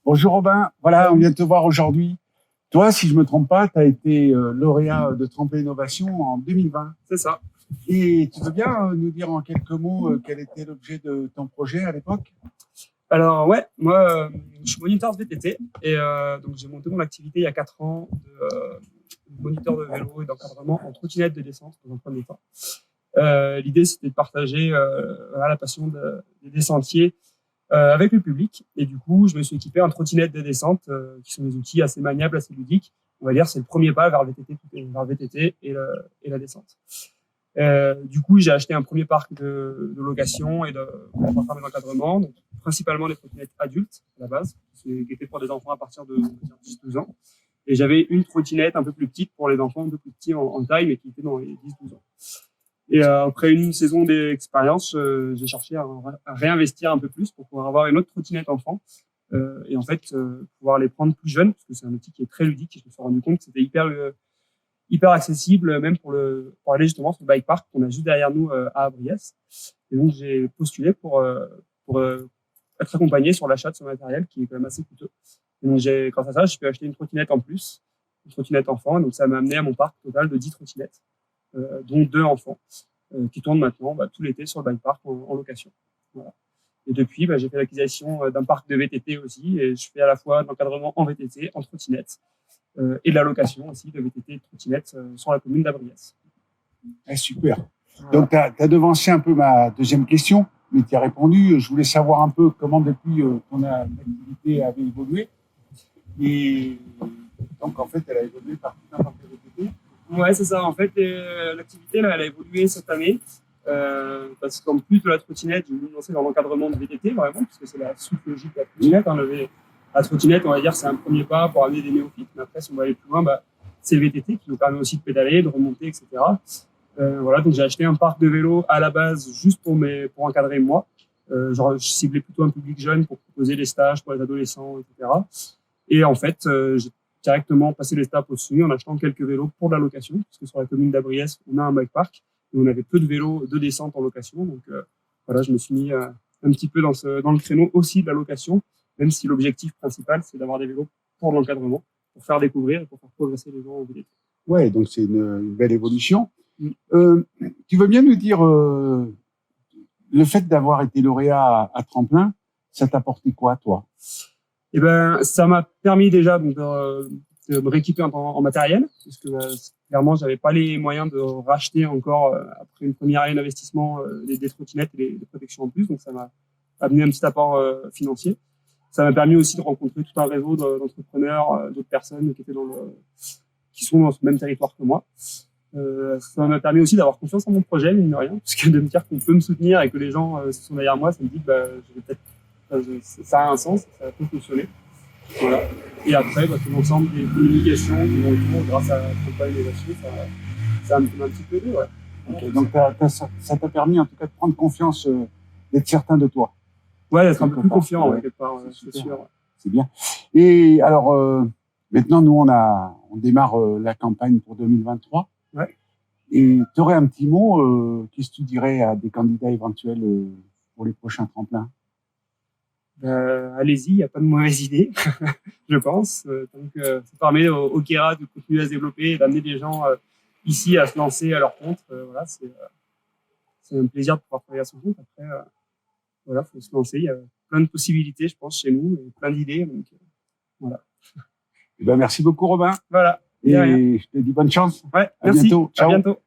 Bonjour Robin, voilà, on vient de te voir aujourd'hui. Toi, si je me trompe pas, tu as été lauréat de Tremplin Innovation en 2020. C'est ça. Et tu veux bien nous dire en quelques mots quel était l'objet de ton projet à l'époque? Alors ouais, moi je suis moniteur de VTT et donc j'ai monté mon activité il y a 4 ans de moniteur de vélo et d'encadrement en trottinette de descente dans un premier temps. L'idée c'était de partager voilà, la passion des sentiers avec le public et du coup je me suis équipé en trottinette de descente qui sont des outils assez maniables, assez ludiques. On va dire c'est le premier pas vers le VTT, vers le VTT et la descente. Du coup, j'ai acheté un premier parc de location et pour faire mes encadrements, donc principalement des trottinettes adultes à la base, qui étaient pour des enfants à partir de 10-12 ans. Et j'avais une trottinette un peu plus petite pour les enfants un peu plus petits en taille, mais qui était dans les 10-12 ans. Et après une saison d'expérience, j'ai cherché à réinvestir un peu plus pour pouvoir avoir une autre trottinette enfant. Et en fait, pouvoir les prendre plus jeunes, parce que c'est un outil qui est très ludique. Et je me suis rendu compte que c'était hyper accessible, même pour aller justement sur le bike park qu'on a juste derrière nous à Abriès. Et donc, j'ai postulé pour être accompagné sur l'achat de ce matériel qui est quand même assez coûteux. Et donc, grâce à ça, je peux acheter une trottinette en plus, une trottinette enfant. Donc, ça m'a amené à mon parc total de 10 trottinettes, dont 2 enfants, qui tournent maintenant tout l'été sur le bike park en location. Voilà. Et depuis, j'ai fait l'acquisition d'un parc de VTT aussi, et je fais à la fois de l'encadrement en VTT, en trottinette, et de la location aussi de VTT et de trottinettes sur la commune d'Abriès. Ah, super. Donc, tu as devancé un peu ma deuxième question, mais tu as répondu. Je voulais savoir un peu comment depuis ton activité avait évolué. Et donc, en fait, elle a évolué par tout un parc de VTT. Ouais, c'est ça. En fait, l'activité, là, elle a évolué cette année. Parce qu'en plus de la trottinette, j'ai voulu me lancer dans l'encadrement de VTT, vraiment, parce que c'est la suite logique de la trottinette. La trottinette, on va dire, c'est un premier pas pour amener des néophytes. Mais après, si on va aller plus loin, c'est le VTT qui nous permet aussi de pédaler, de remonter, etc. Voilà, donc j'ai acheté un parc de vélos à la base juste pour encadrer moi. Genre, je ciblais plutôt un public jeune pour proposer des stages pour les adolescents, etc. Et en fait, j'ai directement passé l'étape au-dessus en achetant quelques vélos pour de la location, parce que sur la commune d'Abriès, on a un bike park et on avait peu de vélos de descente en location. Donc voilà, je me suis mis un petit peu dans le créneau aussi de la location, même si l'objectif principal, c'est d'avoir des vélos pour l'encadrement, pour faire découvrir et pour faire progresser les gens en VTT. Ouais, donc c'est une belle évolution. Tu veux bien nous dire le fait d'avoir été lauréat à Tremplin, ça t'a apporté quoi, toi? Eh ben, ça m'a permis déjà donc, de me rééquiper en matériel, parce que clairement, j'avais pas les moyens de racheter encore après une première année d'investissement des trottinettes et des protections en plus, donc ça m'a amené un petit apport financier. Ça m'a permis aussi de rencontrer tout un réseau d'entrepreneurs, d'autres personnes qui sont dans ce même territoire que moi. Ça m'a permis aussi d'avoir confiance en mon projet, mine de rien, parce que de me dire qu'on peut me soutenir et que les gens sont derrière moi, ça me dit que je vais peut-être ça a un sens, ça peut fonctionner. Voilà. Et après, tout l'ensemble des communications qui vont autour, grâce à Tremplin Innovation, ça me fait un petit peu aidé, ouais. Okay, donc ça t'a permis en tout cas de prendre confiance, d'être certain de toi. Ouais, d'être un peu plus confiant, ouais, quelque part, c'est sûr. Ouais. C'est bien. Et alors, maintenant, nous, on démarre la campagne pour 2023. Ouais. Et tu aurais un petit mot, qu'est-ce que tu dirais à des candidats éventuels pour les prochains tremplins? Allez-y, il n'y a pas de mauvaise idée, je pense. Donc, ça permet au Kera de continuer à se développer et d'amener des gens ici à se lancer à leur compte. Voilà, c'est un plaisir de pouvoir travailler à son compte. Après, voilà, faut se lancer. Il y a plein de possibilités, je pense, chez nous, et plein d'idées. Donc, voilà. Eh ben, merci beaucoup, Robin. Voilà. Et je te dis bonne chance. Ouais, à merci. bientôt. Ciao. À bientôt.